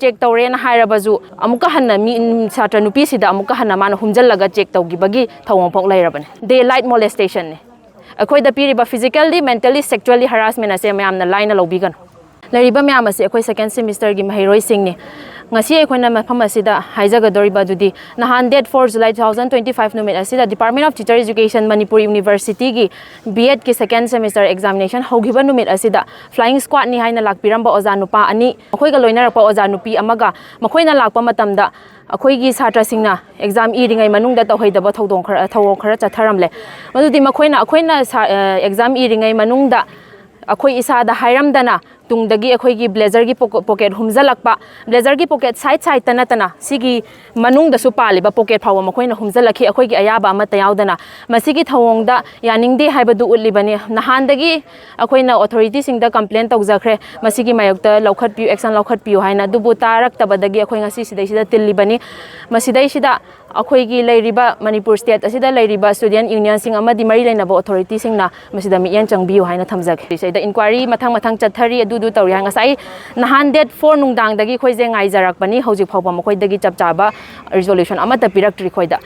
check Touwe na Haibazu, Amuka Hana mi Satra Nupisida, Amuka Hanaman, Humjalaga check Togibagi, Tawong Lairaban. Daylight molestation. Akoy the period physically, mentally, sexually harassment as a man the line of Lobigan. Lariba Miamas, a second semester Gim Hero singing. Ngasi ay na mapamasida HaibagiCharangnaba dudi nahan date 4 July 2025 numit asida Department of Teacher Education Manipur University gi B.Ed ki second semester examination hogiba numit asida flying squad ni haina lakpiramba oza nupa ani akhoi ga loinarapa oza nupi amaga makhoina lakpa matamda akhoi gi satra singna exam iringai manungda tawhaidaba thodong khara chatharamle madudi makhoina exam iringai manungda akhoi isada hairamdana tungdagi akhoi blazer gi pocket humjalakpa blazer gi pocket side tana sigi manung da su paliba pocket phawa makhoina humjalakhi akhoi gi ayaba ama tayaudana masigi thawongda yaningde haibadu ulibani nahandagi akhoina authority singda complaint tawjakhre masigi mayokta laukhat piu action laukhat piu haina dubu tarak tabadagi akhoi ngasi sidai tillibani masidai sida akhoi gi leiriba Manipur state asida leiriba student union sing amadi mari leinaba authority singna masida miyan changbiu haina thamjak seida inquiry mathang chathari du tawri hanga sai nahan date 4 nungdang dagi khoije ngai jarak pani hojik phawba makhoi dagi chapchaba resolution amata pirak khoida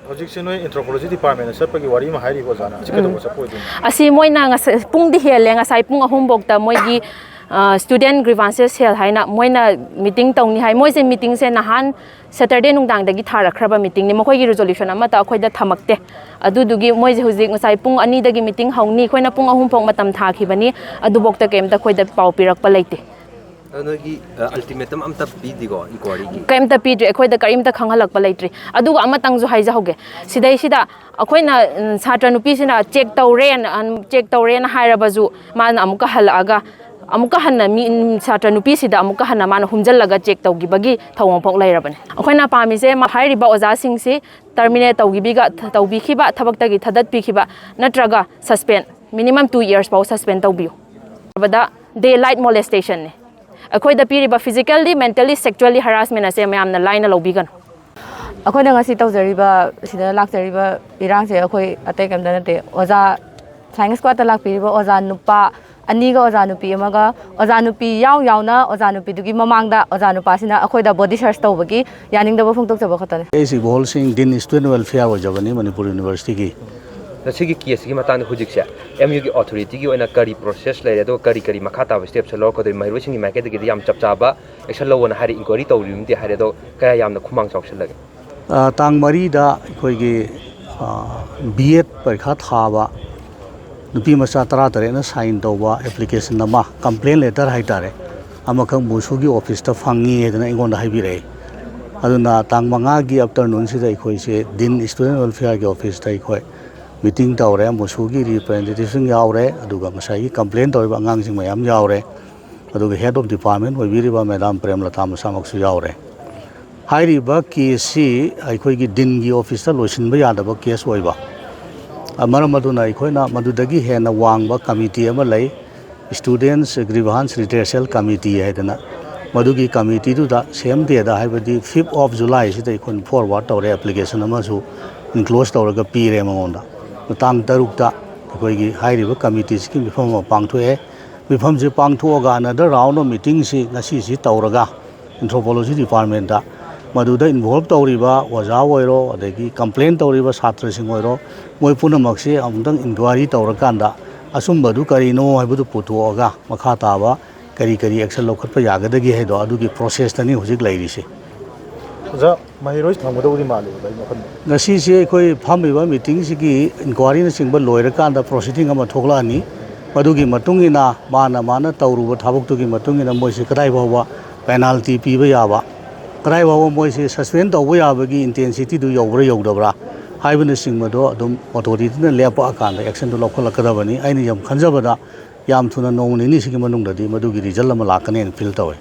hojik se noi anthropology department sapagi wari ma hairi bo jana chikedo support asi moina pung di hele nga sai pung ahum bokta moigi student grievances hel haina moina meeting tawni hai moise meeting se nahan Saturday nungdang dagi Thorakkhre meeting ni makhoi gi resolution amata khoida thamakte adudugi moise hojik ngasai pung ani dagi meeting hauni khoina pung ahum phok matam thakibani adubokta kemta khoida pau pirak pa leite Anagi ultimatum amta pidigo inquiry gi kemta pidre khoida karimta khangalak pa leitri aduga amatang ju haija hoge sidai sida akhoina satra nupi sina check Touwe na Haibazu man amuka halaga amuka hanna mi satra nupi sida amuka hanna man humjallaga check tawgibagi thawong phok lairabani akhoina pami se ma hairiba oja sing se terminate tawgibiga tawbikhiba thabaktagi thadat pikhiba natraga suspend minimum 2 years pau suspend tawbiu bada daylight molestation ne akhoi da piriba physically mentally sexually harassment ase mayam na line lobigan akhoi na ngasi tawjariba sida lakjariba irang se akhoi atai kamda nate oja science squad ta lakpiriba oja nupa ani ga oja nupi amaga oja nupi yauna oja nupi dugi mamangda oja nupa sina akhoi da body search tawbagi yaning da phongtok chaba khatane AC bol sing din student welfare wa jabani Manipur University ki Nasigi case gi matang hujik se MU gi authority gi oina kari process lai do kari makata step se lor ko dei mai sing mai ke gi yam chapchaba action lo wona hari inquiry tawrim di hari do kaya yamna khumang chawshalage tang mari da khoi gi B.Ed parikha thaba Nupimachada tare na sign tawba application nama complaint letter haitare amakang musu gi office ta phangi edana ingonda haibire aduna tang manga gi afternoon sida khoi se din student welfare gi office ta khoi meeting tawre musu gi representative sing yaure aduga masai complaint tawba angang sing mayam yaure aduga head of department oibiriba madam Premlata masamak su yaure hairiba case khoi gi din gi office ta loisin ba yadaba case oiba Amaraduna Ikoina Madudagi Hena Wangba Committee Amalay Students Grievance Redressal Committee Hedana Madugi Committee to the same day the Haibadi 5th of July they can forward our application Amazu enclosed our P. Ramonda. The Tang Tarukta High River Committee scheme from a Pangtue, from the Pangtuaga another round of meetings Nasi Tauraga Anthropology Department. Maduda involved Tauriba was our the complaint Tauriba Satra Singoro, Moipuna Maxi, Amdang inquiry Taurakanda, Asumbadu Karino, I would put to Oga, Makatava, Kari Excel Lokapayaga, the Gehedo, Aduki process the new ladies. My heroes come with the Mali. The CCA Koi Pamiva meetings inquiry in a single lawyer can the proceeding of Matolani, Madugi Matungina, Mana Tauru, Tabuki Matungina, Moisikaiva, penalty Pivayava. Kraiwa Moise suspend away abagi intensity to Yovra Yodabra. Ivan Singmado, Dum authority Lepa Akan, the action to local Akadavani, I am Kanjabada, Yam Tuna known in Nisikimanunda, Madugi, Jalamalakane and Filtaway.